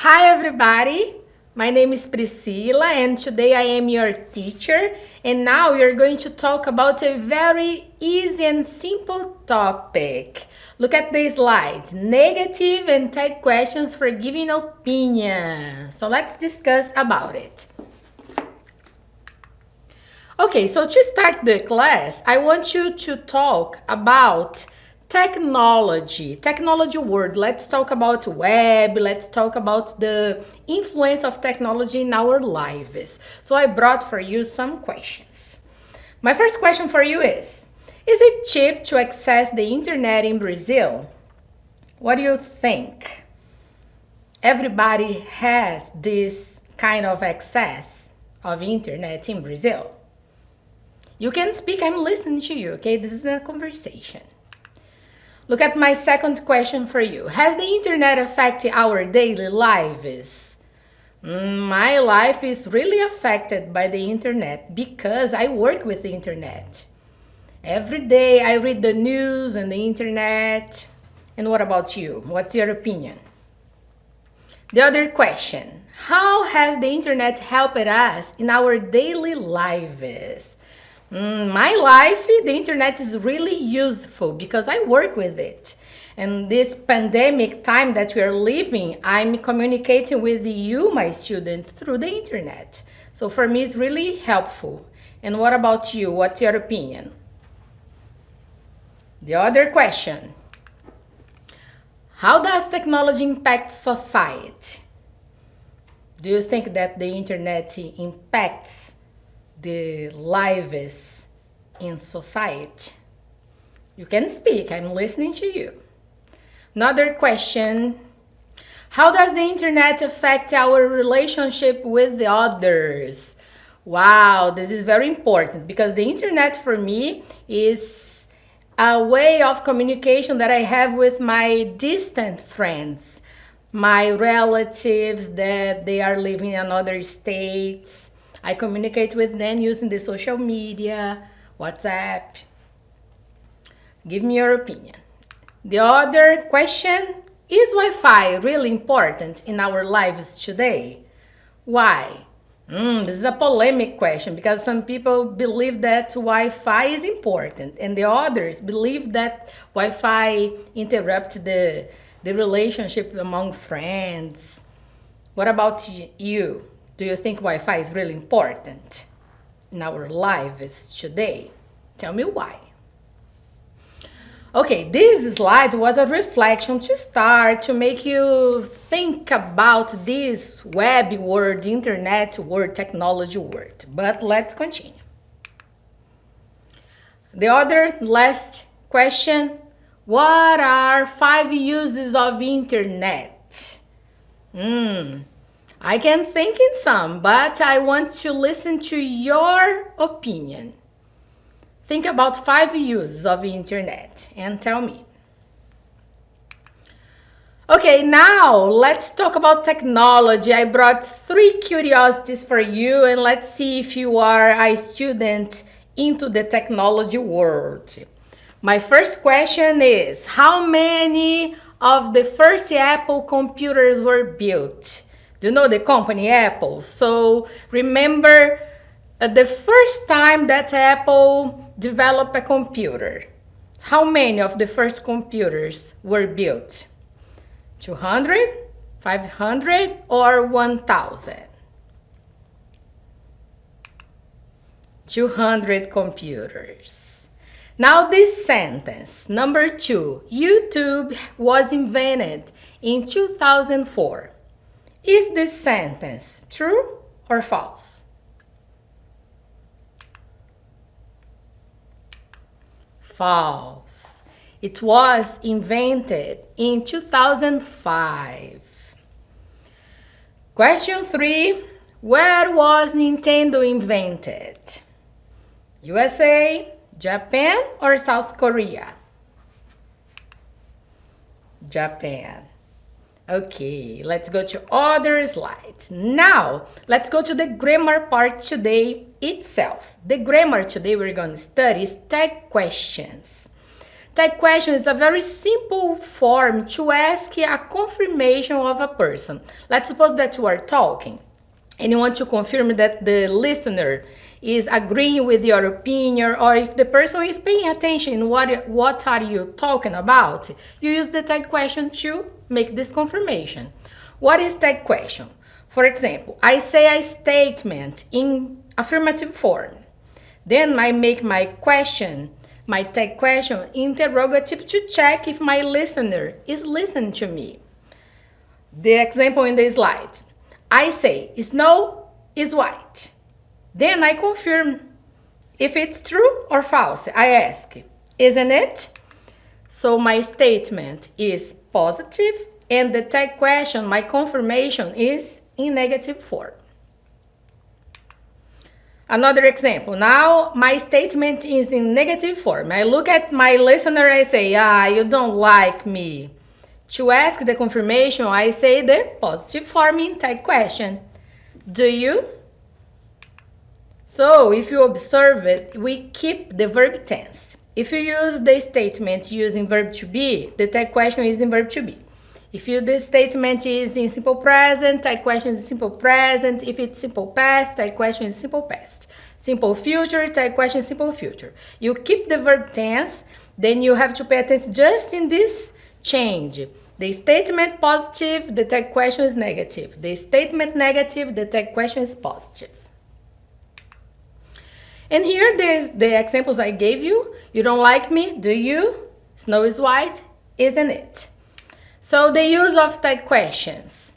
Hi everybody, my name is Priscila and today I am your teacher, and now we are going to talk about a very easy and simple topic. Look at the slides, negative and type questions for giving opinion. So let's discuss about it. Okay, so to start the class, I want you to talk about technology word. Let's talk about web. Let's talk about the influence of technology in our lives. So I brought for you some questions. My first question for you is it cheap to access the internet in Brazil? What do you think? Everybody has this kind of access of internet in Brazil? You can speak, I'm listening to you, okay? This is a conversation. Look at my second question for you. Has the internet affected our daily lives? My life is really affected by the internet because I work with the internet. Every day I read the news on the internet. And what about you? What's your opinion? The other question. How has the internet helped us in our daily lives? My life, the internet is really useful because I work with it. And this pandemic time that we are living, I'm communicating with you, my students, through the internet. So for me, it's really helpful. And what about you? What's your opinion? The other question. How does technology impact society? Do you think that the internet impacts the lives in society? You can speak, I'm listening to you. Another question. How does the internet affect our relationship with the others? Wow, this is very important because the internet for me is a way of communication that I have with my distant friends, my relatives that they are living in other states. I communicate with them using the social media, WhatsApp. Give me your opinion. The other question, is Wi-Fi really important in our lives today? Why? This is a polemic question because some people believe that Wi-Fi is important and the others believe that Wi-Fi interrupts the relationship among friends. What about you? Do you think Wi-Fi is really important in our lives today? Tell me why. Okay, this slide was a reflection to start to make you think about this web word, internet word, technology word. But let's continue. The other last question, what are 5 uses of internet? I can think in some, but I want to listen to your opinion. Think about 5 uses of internet and tell me. Okay, now let's talk about technology. I brought 3 curiosities for you and let's see if you are a student into the technology world. My first question is, how many of the first Apple computers were built? Do you know the company Apple? So remember the first time that Apple developed a computer. How many of the first computers were built? 200, 500, or 1,000? 200 computers. Now this sentence, number 2, YouTube was invented in 2004. Is this sentence true or false? False. It was invented in 2005. Question 3. Where was Nintendo invented? USA, Japan, or South Korea? Japan. Okay, let's go to other slides. Now, let's go to the grammar part today itself. The grammar today we're going to study is tag questions. Tag question is a very simple form to ask a confirmation of a person. Let's suppose that you are talking and you want to confirm that the listener is agreeing with your opinion, or if the person is paying attention what are you talking about, you use the tag question to make this confirmation. What is tag question? For example, I say a statement in affirmative form. Then I make my tag question interrogative to check if my listener is listening to me. The example in the slide. I say, snow is white. Then I confirm if it's true or false. I ask, isn't it? So my statement is positive and the tag question, my confirmation, is in negative form. Another example. Now my statement is in negative form. I look at my listener, I say, you don't like me. To ask the confirmation, I say the positive form in tag question. Do you? So if you observe it, we keep the verb tense. If you use the statement using verb to be, the tag question is in verb to be. If the statement is in simple present, tag question is simple present. If it's simple past, tag question is simple past. Simple future, tag question is simple future. You keep the verb tense, then you have to pay attention just in this change. The statement positive, the tag question is negative. The statement negative, the tag question is positive. And here there's the examples I gave you. You don't like me, do you? Snow is white, isn't it? So the use of tag questions.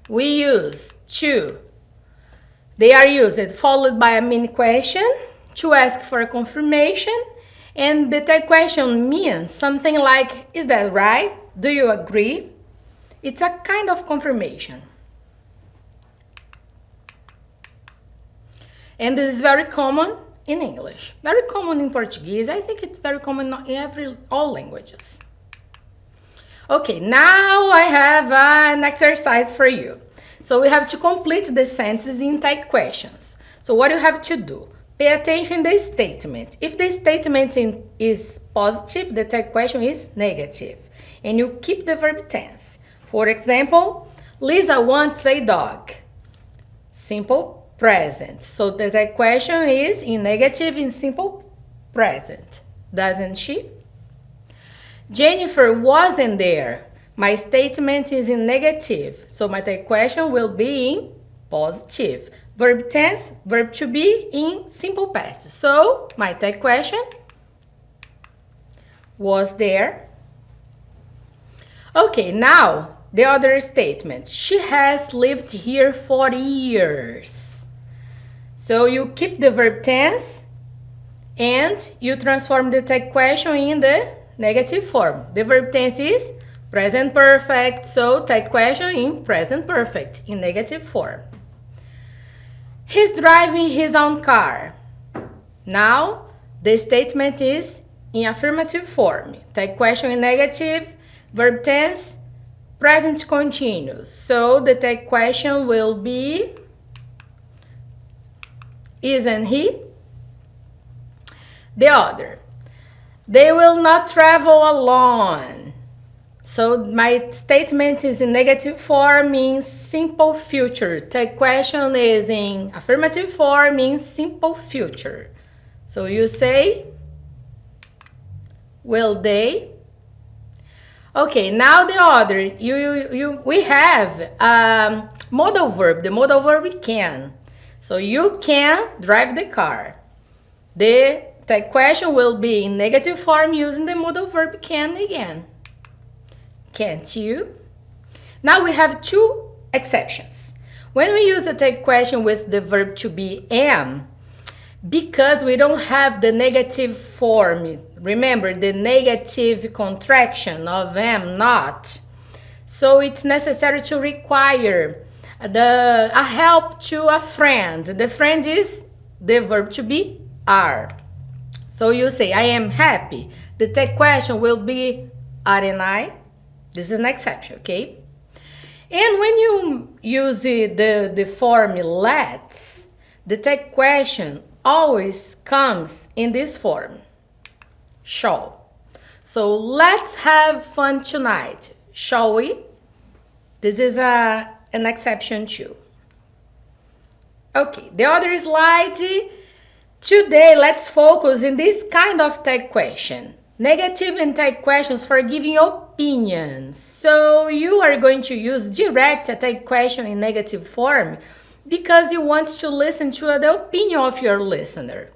We use to. They are used followed by a mini question to ask for a confirmation. And the tag question means something like, is that right? Do you agree? It's a kind of confirmation. And this is very common in English, very common in Portuguese. I think it's very common in all languages. Okay, now I have an exercise for you. So we have to complete the sentences in tag questions. So what you have to do, pay attention to the statement. If the statement is positive, the tag question is negative. And you keep the verb tense. For example, Lisa wants a dog. Simple present. So the tag question is in negative in simple present, doesn't she? Jennifer wasn't there. My statement is in negative. So my tag question will be in positive. Verb tense, verb to be in simple past. So my tag question was there. Okay, now the other statement. She has lived here for years. So you keep the verb tense and you transform the tag question in the negative form. The verb tense is present perfect, so tag question in present perfect, in negative form. He's driving his own car. Now the statement is in affirmative form. Tag question in negative, verb tense, present continuous. So the tag question will be, isn't he? The other. They will not travel alone. So my statement is in negative form, means simple future. Tag question is in affirmative form, means simple future. So you say, will they? Okay, now the other. We have modal verb. The modal verb can. So you can drive the car. The tag question will be in negative form using the modal verb can again. Can't you? Now we have two exceptions. When we use a tag question with the verb to be am, because we don't have the negative form, remember the negative contraction of am not, so it's necessary to require a help to a friend. The friend is the verb to be are. So you say, I am happy. The tag question will be, aren't I? This is an exception, okay? And when you use the form let's, the tag question always comes in this form, shall. So let's have fun tonight, shall we? This is an exception too. Okay, the other slide. Today, let's focus in this kind of tag question. Negative and tag questions for giving opinions. So you are going to use direct a tag question in negative form because you want to listen to the opinion of your listener.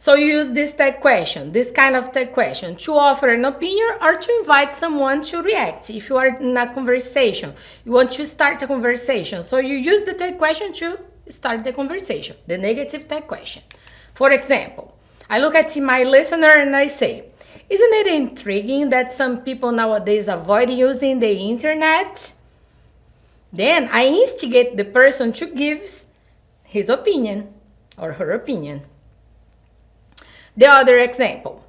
So you use this tag question, this kind of tag question, to offer an opinion or to invite someone to react. If you are in a conversation, you want to start a conversation. So you use the tag question to start the conversation, the negative tag question. For example, I look at my listener and I say, isn't it intriguing that some people nowadays avoid using the internet? Then I instigate the person to give his opinion or her opinion. The other example.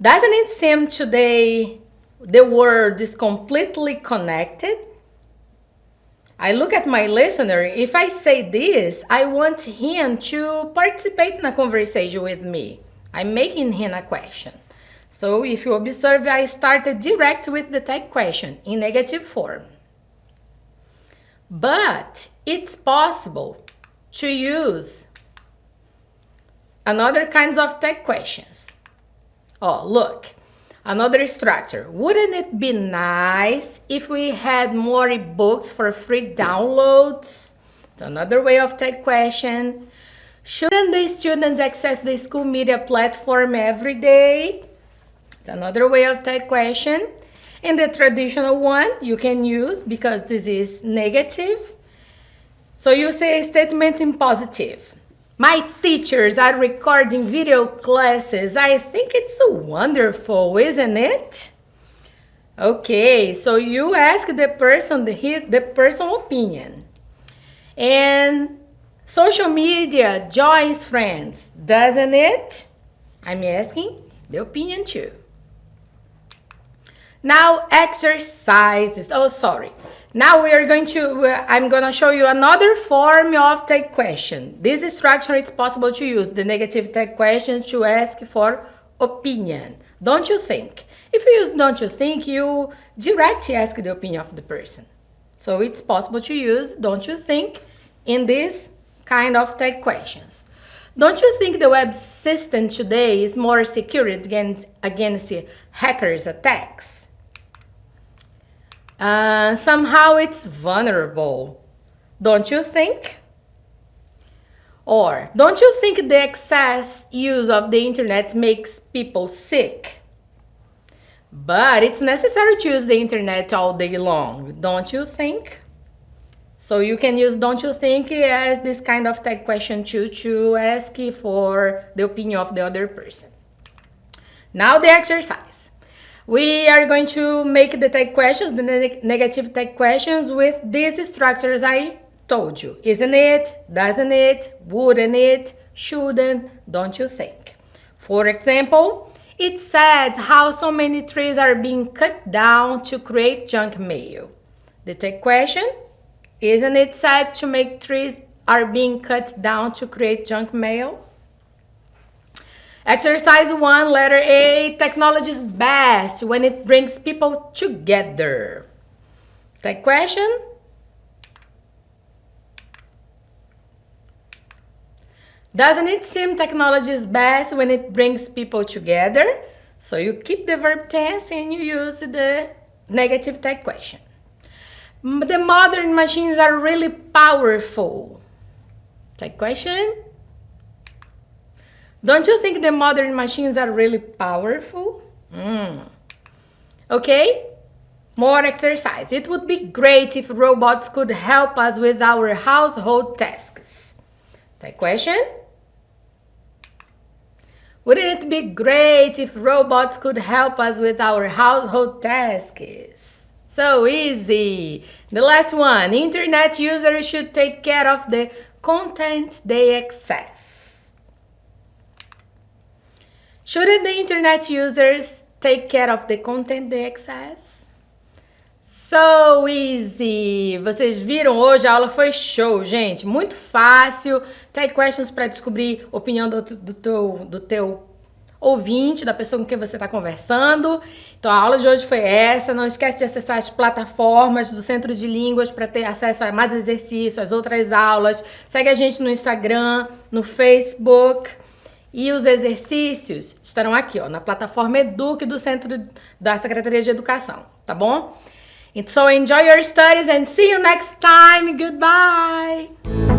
Doesn't it seem today the world is completely connected? I look at my listener. If I say this, I want him to participate in a conversation with me. I'm making him a question. So if you observe, I started direct with the tag question in negative form. But it's possible to use another kinds of tag questions. Oh, look. Another structure. Wouldn't it be nice if we had more ebooks for free downloads? It's another way of tag question. Shouldn't the students access the school media platform every day? It's another way of tag question. And the traditional one you can use because this is negative. So you say a statement in positive. My teachers are recording video classes. I think it's wonderful, isn't it? Okay, so you ask the person the person's opinion. And social media joins friends, doesn't it? I'm asking the opinion too. Now exercises. Oh, sorry. Now I'm going to show you another form of tag question. This structure is possible to use the negative tag question to ask for opinion. Don't you think? If you use don't you think, you directly ask the opinion of the person. So it's possible to use don't you think in this kind of tag questions. Don't you think the web system today is more secure against hackers' attacks? Somehow it's vulnerable, don't you think? Or, don't you think the excess use of the internet makes people sick? But it's necessary to use the internet all day long, don't you think? So you can use don't you think as this kind of tag question too, to ask for the opinion of the other person. Now the exercise. We are going to make the tag questions, the negative tag questions with these structures I told you. Isn't it? Doesn't it? Wouldn't it? Shouldn't? Don't you think? For example, it's sad how so many trees are being cut down to create junk mail. The tag question, isn't it sad to make trees are being cut down to create junk mail? Exercise 1, letter A, technology is best when it brings people together. Tag question. Doesn't it seem technology is best when it brings people together? So you keep the verb tense and you use the negative tag question. The modern machines are really powerful. Tag question. Don't you think the modern machines are really powerful? Okay, more exercise. It would be great if robots could help us with our household tasks. Tag question. Wouldn't it be great if robots could help us with our household tasks? So easy. The last one. Internet users should take care of the content they access. Shouldn't the internet users take care of the content they access? So easy! Vocês viram hoje, a aula foi show, gente. Muito fácil. Take questions para descobrir a opinião do teu ouvinte, da pessoa com quem você está conversando. Então a aula de hoje foi essa. Não esquece de acessar as plataformas do Centro de Línguas para ter acesso a mais exercícios, às outras aulas. Segue a gente no Instagram, no Facebook. E os exercícios estarão aqui, ó, na plataforma Eduque do Centro da Secretaria de Educação, tá bom? So enjoy your studies and see you next time. Goodbye!